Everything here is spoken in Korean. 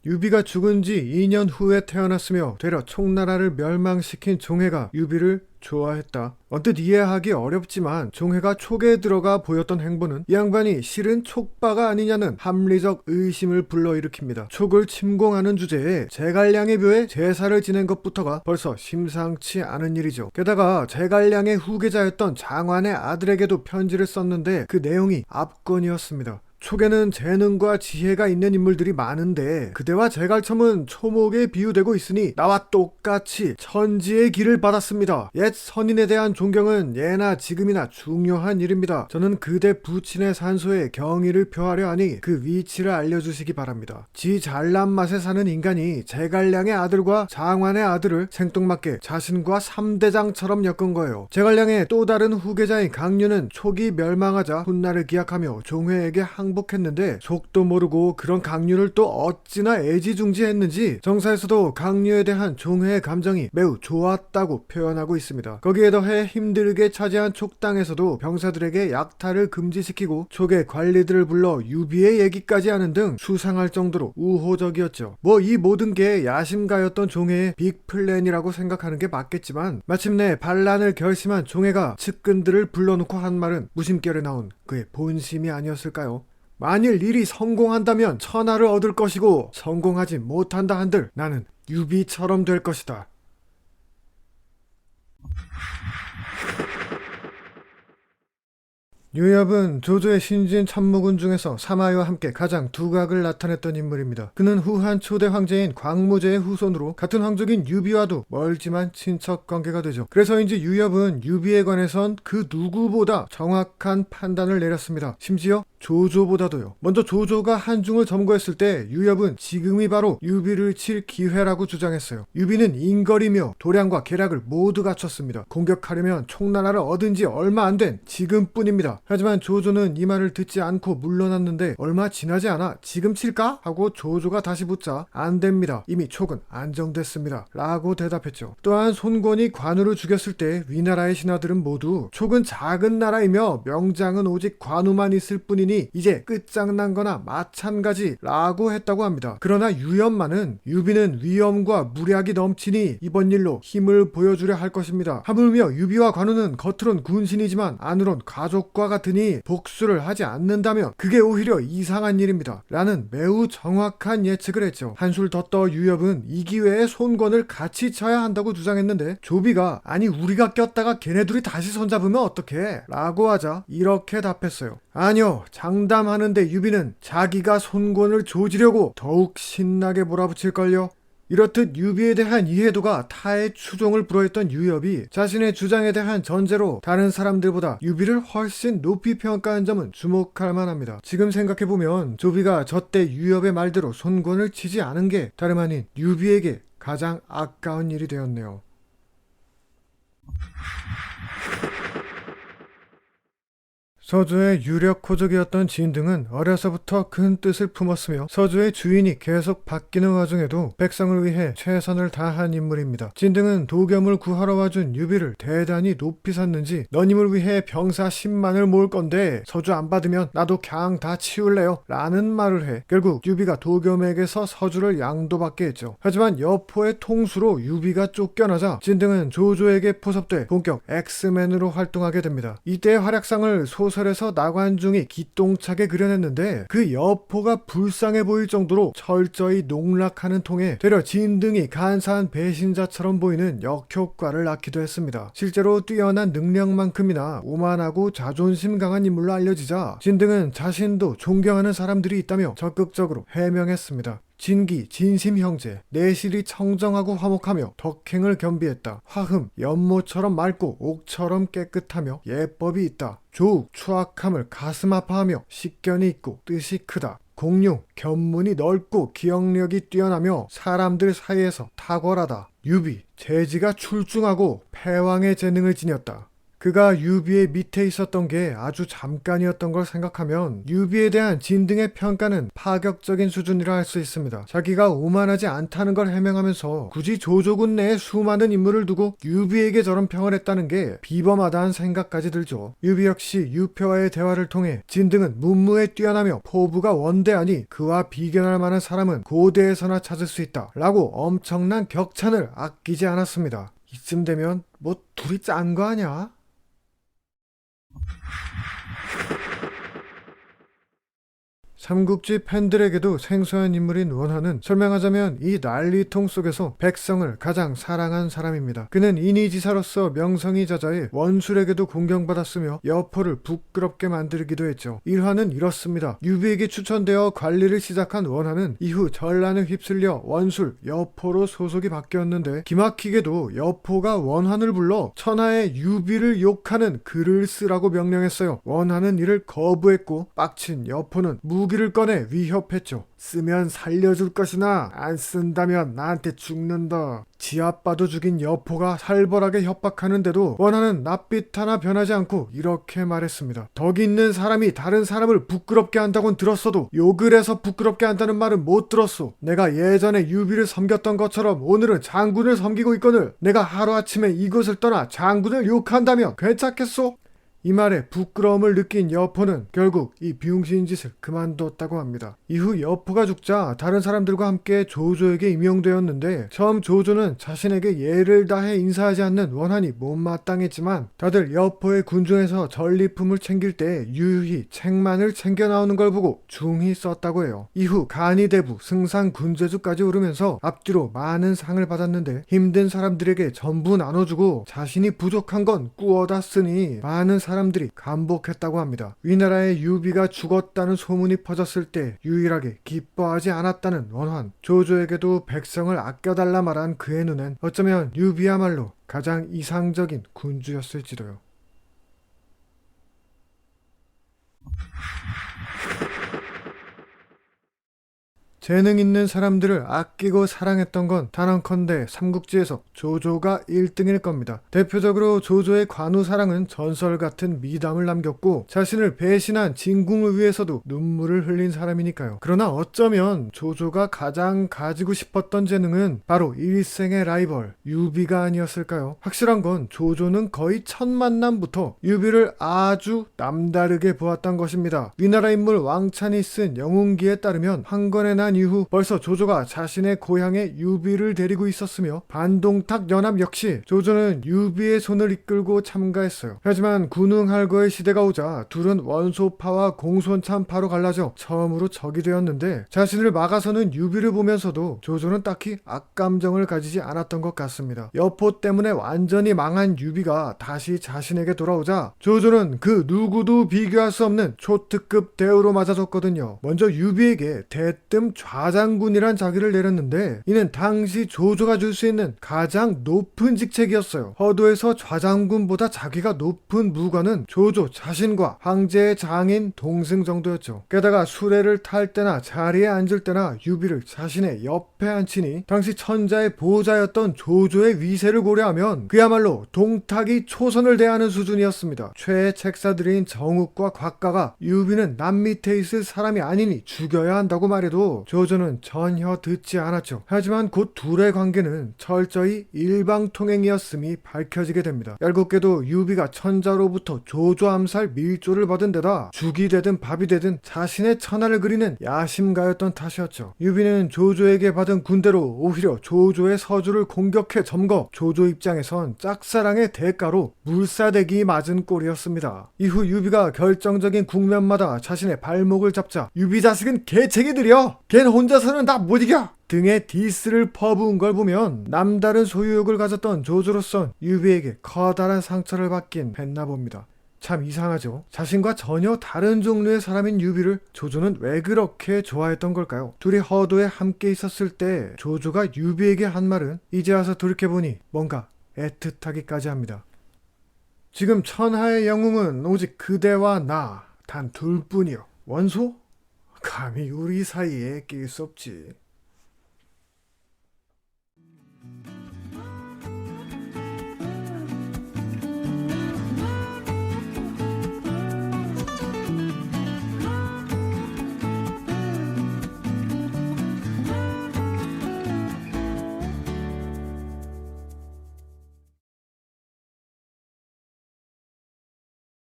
유비가 죽은 지 2년 후에 태어났으며 되려 총나라를 멸망시킨 종해가 유비를 좋아했다. 언뜻 이해하기 어렵지만 종해가 촉에 들어가 보였던 행보는 이 양반이 실은 촉바가 아니냐는 합리적 의심을 불러일으킵니다. 촉을 침공하는 주제에 제갈량의 묘에 제사를 지낸 것부터가 벌써 심상치 않은 일이죠. 게다가 제갈량의 후계자였던 장환의 아들에게도 편지를 썼는데 그 내용이 압권이었습니다. 촉에는 재능과 지혜가 있는 인물들이 많은데 그대와 제갈첨은 초목에 비유되고 있으니 나와 똑같이 천지의 길을 받았습니다. 옛 선인에 대한 존경은 예나 지금이나 중요한 일입니다. 저는 그대 부친의 산소에 경의를 표하려 하니 그 위치를 알려주시기 바랍니다. 지 잘난 맛에 사는 인간이 제갈량의 아들과 장환의 아들을 생뚱맞게 자신과 삼대장처럼 엮은 거예요. 제갈량의 또 다른 후계자인 강류는 촉이 멸망하자 훗날을 기약하며 종회에게 항복했는데 촉도 모르고 그런 강류를 또 어찌나 애지중지했는지 정사에서도 강류에 대한 종회의 감정이 매우 좋았다고 표현하고 있습니다. 거기에 더해 힘들게 차지한 촉당에서도 병사들에게 약탈을 금지시키고 촉의 관리들을 불러 유비의 얘기까지 하는 등 수상할 정도로 우호적이었죠. 이 모든 게 야심가였던 종회의 빅플랜이라고 생각하는 게 맞겠지만 마침내 반란을 결심한 종회가 측근들을 불러놓고 한 말은 무심결에 나온 그의 본심이 아니었을까요? 만일 일이 성공한다면 천하를 얻을 것이고 성공하지 못한다 한들 나는 유비처럼 될 것이다. 유협은 조조의 신진 참모군 중에서 사마이와 함께 가장 두각을 나타냈던 인물입니다. 그는 후한 초대 황제인 광무제의 후손으로 같은 황족인 유비와도 멀지만 친척 관계가 되죠. 그래서인지 유협은 유비에 관해선 그 누구보다 정확한 판단을 내렸습니다. 심지어 조조보다도요. 먼저 조조가 한중을 점거했을 때 유협은 지금이 바로 유비를 칠 기회라고 주장했어요. 유비는 인거리며 도량과 계략을 모두 갖췄습니다. 공격하려면 총나라를 얻은 지 얼마 안 된 지금뿐입니다. 하지만 조조는 이 말을 듣지 않고 물러났는데 얼마 지나지 않아 지금 칠까? 하고 조조가 다시 묻자 안 됩니다. 이미 촉은 안정됐습니다. 라고 대답했죠. 또한 손권이 관우를 죽였을 때 위나라의 신하들은 모두 촉은 작은 나라이며 명장은 오직 관우만 있을 뿐이니 이제 끝장난 거나 마찬가지 라고 했다고 합니다. 그러나 유협만은 유비는 위엄과 무략이 넘치니 이번 일로 힘을 보여주려 할 것입니다. 하물며 유비와 관우는 겉으론 군신이지만 안으론 가족과 같으니 복수를 하지 않는다면 그게 오히려 이상한 일입니다. 라는 매우 정확한 예측을 했죠. 한술 더 떠 유협은 이 기회에 손권을 같이 쳐야 한다고 주장했는데 조비가 아니 우리가 꼈다가 걔네 둘이 다시 손잡으면 어떡해? 라고 하자 이렇게 답했어요. 아니요, 장담하는데 유비는 자기가 손권을 조지려고 더욱 신나게 몰아붙일걸요. 이렇듯 유비에 대한 이해도가 타의 추종을 불허했던 유협이 자신의 주장에 대한 전제로 다른 사람들보다 유비를 훨씬 높이 평가한 점은 주목할 만합니다. 지금 생각해보면 조비가 저때 유협의 말대로 손권을 치지 않은 게 다름 아닌 유비에게 가장 아까운 일이 되었네요. 서조의 유력 호족이었던 진등은 어려서부터 큰 뜻을 품었으며 서조의 주인이 계속 바뀌는 와중에도 백성을 위해 최선을 다한 인물입니다. 진등은 도겸을 구하러 와준 유비를 대단히 높이 샀는지 너님을 위해 병사 10만을 모을 건데 서주 안 받으면 나도 그냥 다 치울래요 라는 말을 해 결국 유비가 도겸에게서 서주를 양도받게 했죠. 하지만 여포의 통수로 유비가 쫓겨나자 진등은 조조에게 포섭돼 본격 엑스맨으로 활동하게 됩니다. 이때의 활약상을 소설에서 나관중이 기똥차게 그려냈는데 그 여포가 불쌍해 보일 정도로 철저히 농락하는 통에 되려 진등이 간사한 배신자처럼 보이는 역효과를 낳기도 했습니다. 실제로 뛰어난 능력만큼이나 오만하고 자존심 강한 인물로 알려지자 진등은 자신도 존경하는 사람들이 있다며 적극적으로 해명했습니다. 진기, 진심 형제, 내실이 청정하고 화목하며 덕행을 겸비했다. 화흠, 연모처럼 맑고 옥처럼 깨끗하며 예법이 있다. 조욱, 추악함을 가슴 아파하며 식견이 있고 뜻이 크다. 공룡, 견문이 넓고 기억력이 뛰어나며 사람들 사이에서 탁월하다. 유비, 재지가 출중하고 패왕의 재능을 지녔다. 그가 유비의 밑에 있었던 게 아주 잠깐이었던 걸 생각하면 유비에 대한 진등의 평가는 파격적인 수준이라 할 수 있습니다. 자기가 오만하지 않다는 걸 해명하면서 굳이 조조군 내에 수많은 인물을 두고 유비에게 저런 평을 했다는 게 비범하다는 생각까지 들죠. 유비 역시 유표와의 대화를 통해 진등은 문무에 뛰어나며 포부가 원대하니 그와 비견할 만한 사람은 고대에서나 찾을 수 있다 라고 엄청난 격찬을 아끼지 않았습니다. 이쯤 되면 뭐 둘이 짠 거 아냐? 삼국지 팬들에게도 생소한 인물인 원한은 설명하자면 이 난리통 속에서 백성을 가장 사랑한 사람입니다. 그는 인의지사로서 명성이 자자해 원술에게도 공경받았으며 여포를 부끄럽게 만들기도 했죠. 일화는 이렇습니다. 유비에게 추천되어 관리를 시작한 원한은 이후 전란에 휩쓸려 원술, 여포로 소속이 바뀌었는데 기막히게도 여포가 원한을 불러 천하의 유비를 욕하는 글을 쓰라고 명령했어요. 원한은 이를 거부했고 빡친 여포는 무기를 꺼내 위협했죠. 쓰면 살려줄 것이나 안 쓴다면 나한테 죽는다. 지 아빠도 죽인 여포가 살벌하게 협박하는데도 원한은 낯빛 하나 변하지 않고 이렇게 말했습니다. 덕 있는 사람이 다른 사람을 부끄럽게 한다곤 들었어도 욕을 해서 부끄럽게 한다는 말은 못 들었소. 내가 예전에 유비를 섬겼던 것처럼 오늘은 장군을 섬기고 있거늘 내가 하루아침에 이곳을 떠나 장군을 욕한다면 괜찮겠소? 이 말에 부끄러움을 느낀 여포는 결국 이 비용신 짓을 그만뒀다고 합니다. 이후 여포가 죽자 다른 사람들과 함께 조조에게 임용되었는데 처음 조조는 자신에게 예를 다해 인사하지 않는 원한이 못마땅했지만 다들 여포의 군중에서 전리품을 챙길 때 유유히 책만을 챙겨 나오는 걸 보고 중히 썼다고 해요. 이후 간이대부, 승상, 군제주까지 오르면서 앞뒤로 많은 상을 받았는데 힘든 사람들에게 전부 나눠주고 자신이 부족한 건 꾸어다 쓰니 많은 사람들이 감복했다고 합니다. 위나라의 유비가 죽었다는 소문이 퍼졌을 때 유일하게 기뻐하지 않았다는 원환. 조조에게도 백성을 아껴달라 말한 그의 눈엔 어쩌면 유비야말로 가장 이상적인 군주였을지도요. 재능 있는 사람들을 아끼고 사랑했던 건 단언컨대 삼국지에서 조조가 1등일 겁니다. 대표적으로 조조의 관우사랑은 전설 같은 미담을 남겼고 자신을 배신한 진궁을 위해서도 눈물을 흘린 사람이니까요. 그러나 어쩌면 조조가 가장 가지고 싶었던 재능은 바로 일생의 라이벌 유비가 아니었을까요? 확실한 건 조조는 거의 첫 만남부터 유비를 아주 남다르게 보았던 것입니다. 위나라 인물 왕찬이 쓴 영웅기에 따르면 황건의 난 이후 벌써 조조가 자신의 고향에 유비를 데리고 있었으며 반동탁 연합 역시 조조는 유비의 손을 이끌고 참가했어요. 하지만 군웅할거의 시대가 오자 둘은 원소파와 공손참파로 갈라져 처음으로 적이 되었는데 자신을 막아서는 유비를 보면서도 조조는 딱히 악감정을 가지지 않았던 것 같습니다. 여포 때문에 완전히 망한 유비가 다시 자신에게 돌아오자 조조는 그 누구도 비교할 수 없는 초특급 대우로 맞아줬거든요. 먼저 유비에게 대뜸 좌장군이란 자기를 내렸는데 이는 당시 조조가 줄 수 있는 가장 높은 직책이었어요. 허도에서 좌장군보다 자기가 높은 무관은 조조 자신과 황제의 장인 동승 정도였죠. 게다가 수레를 탈 때나 자리에 앉을 때나 유비를 자신의 옆에 앉히니 당시 천자의 보호자였던 조조의 위세를 고려하면 그야말로 동탁이 초선을 대하는 수준이었습니다. 최애 책사들인 정욱과 곽가가 유비는 남 밑에 있을 사람이 아니니 죽여야 한다고 말해도 조조는 전혀 듣지 않았죠. 하지만 곧 둘의 관계는 철저히 일방통행이었음이 밝혀지게 됩니다. 결국에도 유비가 천자로부터 조조 암살 밀조를 받은 데다 죽이 되든 밥이 되든 자신의 천하를 그리는 야심가였던 탓이었죠. 유비는 조조에게 받은 군대로 오히려 조조의 서주를 공격해 점거, 조조 입장에선 짝사랑의 대가로 물사대기 맞은 꼴이었습니다. 이후 유비가 결정적인 국면마다 자신의 발목을 잡자 유비 자식은 개챙이들이여! 걘 혼자서는 나 못 이겨! 등의 디스를 퍼부은 걸 보면 남다른 소유욕을 가졌던 조조로선 유비에게 커다란 상처를 받긴 했나 봅니다. 참 이상하죠. 자신과 전혀 다른 종류의 사람인 유비를 조조는 왜 그렇게 좋아했던 걸까요? 둘이 허도에 함께 있었을 때 조조가 유비에게 한 말은 이제 와서 돌이켜보니 뭔가 애틋하기까지 합니다. 지금 천하의 영웅은 오직 그대와 나 단 둘뿐이요. 원소? 감히 우리 사이에 낄 수 없지.